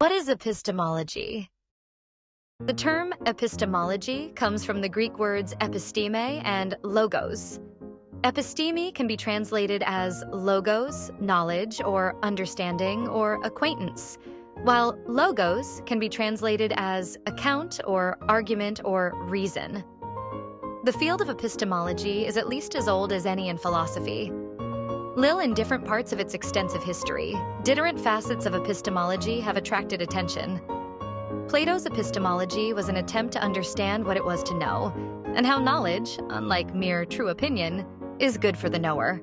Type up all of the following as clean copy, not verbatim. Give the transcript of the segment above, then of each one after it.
What is epistemology? The term epistemology comes from the Greek words episteme and logos. Episteme can be translated as logos, knowledge, or understanding, or acquaintance, while logos can be translated as account, or argument, or reason. The field of epistemology is at least as old as any in philosophy. In different parts of its extensive history, different facets of epistemology have attracted attention. Plato's epistemology was an attempt to understand what it was to know, and how knowledge, unlike mere true opinion, is good for the knower.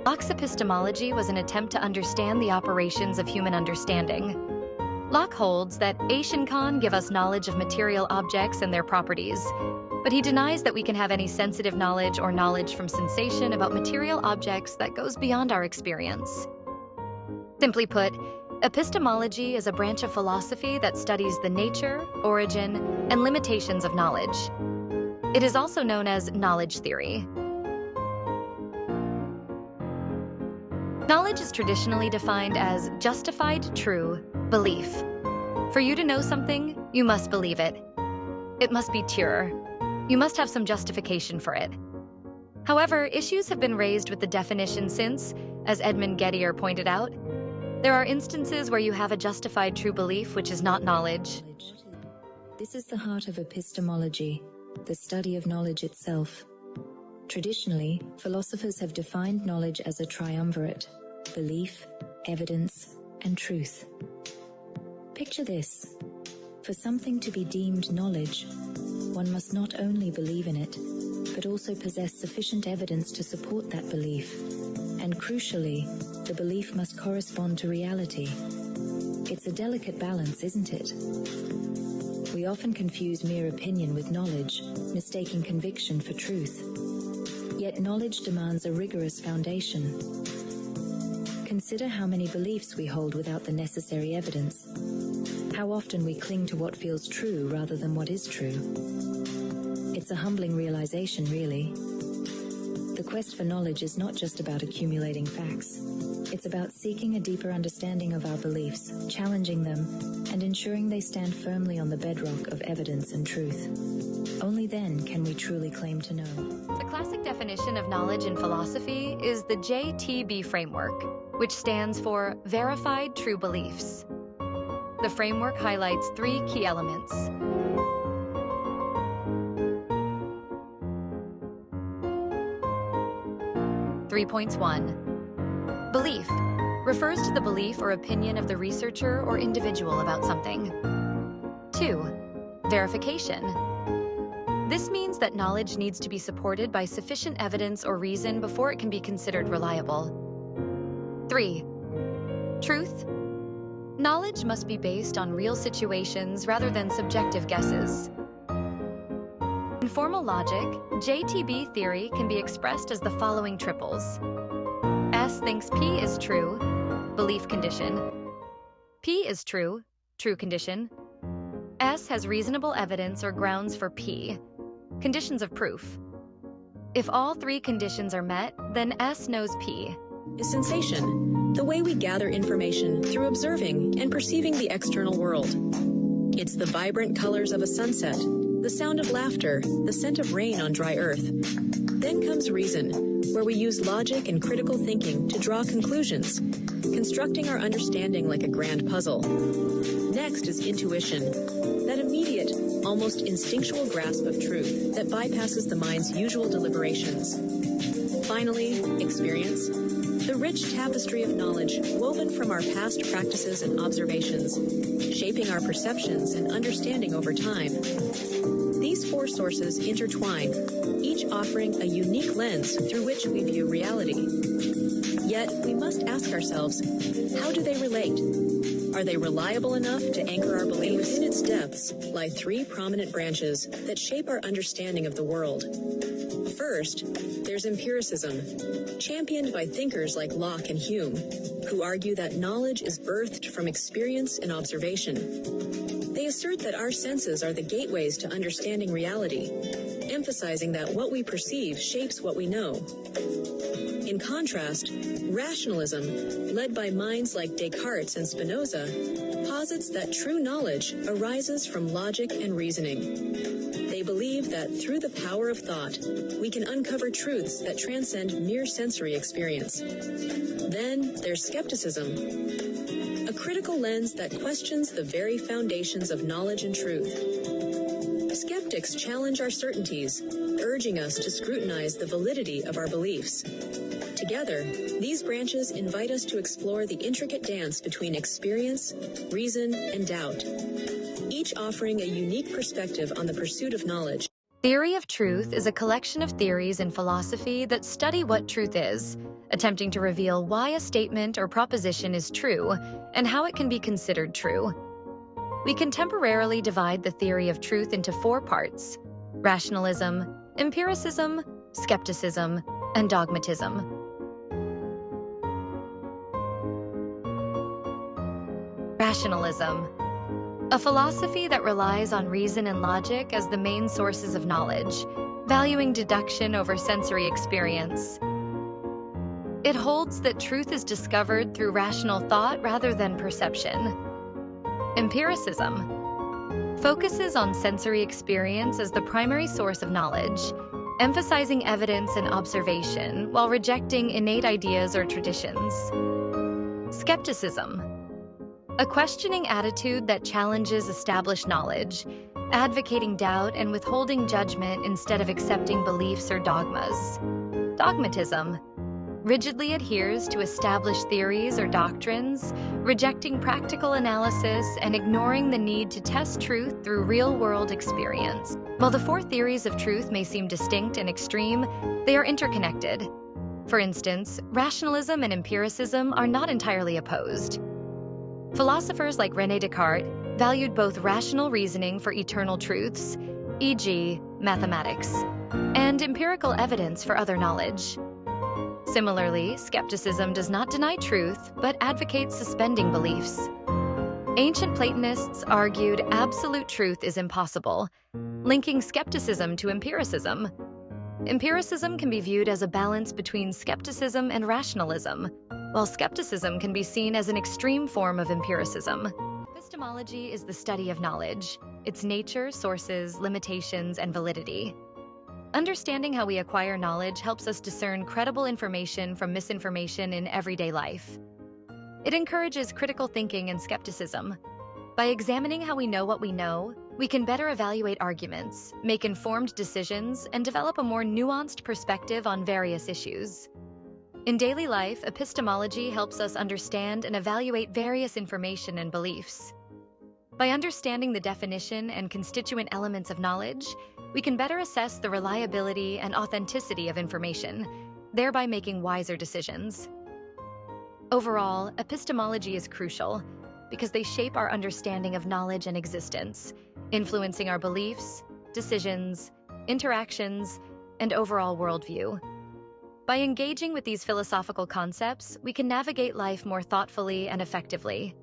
Locke's epistemology was an attempt to understand the operations of human understanding. Locke holds that can give us knowledge of material objects and their properties, but he denies that we can have any sensitive knowledge or knowledge from sensation about material objects that goes beyond our experience. Simply put, epistemology is a branch of philosophy that studies the nature, origin, and limitations of knowledge. It is also known as knowledge theory. Knowledge is traditionally defined as justified, true belief. For you to know something, you must believe it. It must be pure. You must have some justification for it. However, issues have been raised with the definition since, as Edmund Gettier pointed out, there are instances where you have a justified true belief which is not knowledge. This is the heart of epistemology, the study of knowledge itself. Traditionally, philosophers have defined knowledge as a triumvirate: belief, evidence, and truth. Picture this. For something to be deemed knowledge, one must not only believe in it, but also possess sufficient evidence to support that belief. And crucially, the belief must correspond to reality. It's a delicate balance, isn't it? We often confuse mere opinion with knowledge, mistaking conviction for truth. Yet knowledge demands a rigorous foundation. Consider how many beliefs we hold without the necessary evidence. How often we cling to what feels true rather than what is true. It's a humbling realization, really. The quest for knowledge is not just about accumulating facts. It's about seeking a deeper understanding of our beliefs, challenging them, and ensuring they stand firmly on the bedrock of evidence and truth. Only then can we truly claim to know. The classic definition of knowledge in philosophy is the JTB framework, which stands for Verified True Beliefs. The framework highlights three key elements. (3.1) Belief refers to the belief or opinion of the researcher or individual about something. 2. Verification. This means that knowledge needs to be supported by sufficient evidence or reason before it can be considered reliable. 3. Truth. Knowledge must be based on real situations rather than subjective guesses. In formal logic, JTB theory can be expressed as the following triples. S thinks P is true, belief condition. P is true, true condition. S has reasonable evidence or grounds for P, conditions of proof. If all three conditions are met, then S knows P. Is sensation, the way we gather information through observing and perceiving the external world. It's the vibrant colors of a sunset, the sound of laughter, the scent of rain on dry earth. Then comes reason, where we use logic and critical thinking to draw conclusions, constructing our understanding like a grand puzzle. Next is intuition, that immediate, almost instinctual grasp of truth that bypasses the mind's usual deliberations. Finally, experience, the rich tapestry of knowledge woven from our past practices and observations, shaping our perceptions and understanding over time. These four sources intertwine, each offering a unique lens through which we view reality. Yet, we must ask ourselves, how do they relate? Are they reliable enough to anchor our beliefs? Within its depths lie three prominent branches that shape our understanding of the world. First, there's empiricism, championed by thinkers like Locke and Hume, who argue that knowledge is birthed from experience and observation. They assert that our senses are the gateways to understanding reality, emphasizing that what we perceive shapes what we know. In contrast, rationalism, led by minds like Descartes and Spinoza, posits that true knowledge arises from logic and reasoning. They believe that through the power of thought, we can uncover truths that transcend mere sensory experience. Then there's skepticism, a critical lens that questions the very foundations of knowledge and truth. Skeptics challenge our certainties, urging us to scrutinize the validity of our beliefs. Together, these branches invite us to explore the intricate dance between experience, reason, and doubt, each offering a unique perspective on the pursuit of knowledge. Theory of truth is a collection of theories in philosophy that study what truth is, attempting to reveal why a statement or proposition is true and how it can be considered true. We can temporarily divide the theory of truth into 4 parts: rationalism, empiricism, skepticism, and dogmatism. Rationalism, a philosophy that relies on reason and logic as the main sources of knowledge, valuing deduction over sensory experience. It holds that truth is discovered through rational thought rather than perception. Empiricism focuses on sensory experience as the primary source of knowledge, emphasizing evidence and observation while rejecting innate ideas or traditions. Skepticism, a questioning attitude that challenges established knowledge, advocating doubt and withholding judgment instead of accepting beliefs or dogmas. Dogmatism rigidly adheres to established theories or doctrines, rejecting practical analysis and ignoring the need to test truth through real-world experience. While the 4 theories of truth may seem distinct and extreme, they are interconnected. For instance, rationalism and empiricism are not entirely opposed. Philosophers like René Descartes valued both rational reasoning for eternal truths, e.g., mathematics, and empirical evidence for other knowledge. Similarly, skepticism does not deny truth, but advocates suspending beliefs. Ancient Platonists argued absolute truth is impossible, linking skepticism to empiricism. Empiricism can be viewed as a balance between skepticism and rationalism, while skepticism can be seen as an extreme form of empiricism. Epistemology is the study of knowledge, its nature, sources, limitations, and validity. Understanding how we acquire knowledge helps us discern credible information from misinformation in everyday life. It encourages critical thinking and skepticism. By examining how we know what we know, we can better evaluate arguments, make informed decisions, and develop a more nuanced perspective on various issues. In daily life, epistemology helps us understand and evaluate various information and beliefs. By understanding the definition and constituent elements of knowledge, we can better assess the reliability and authenticity of information, thereby making wiser decisions. Overall, epistemology is crucial because they shape our understanding of knowledge and existence, influencing our beliefs, decisions, interactions, and overall worldview. By engaging with these philosophical concepts, we can navigate life more thoughtfully and effectively.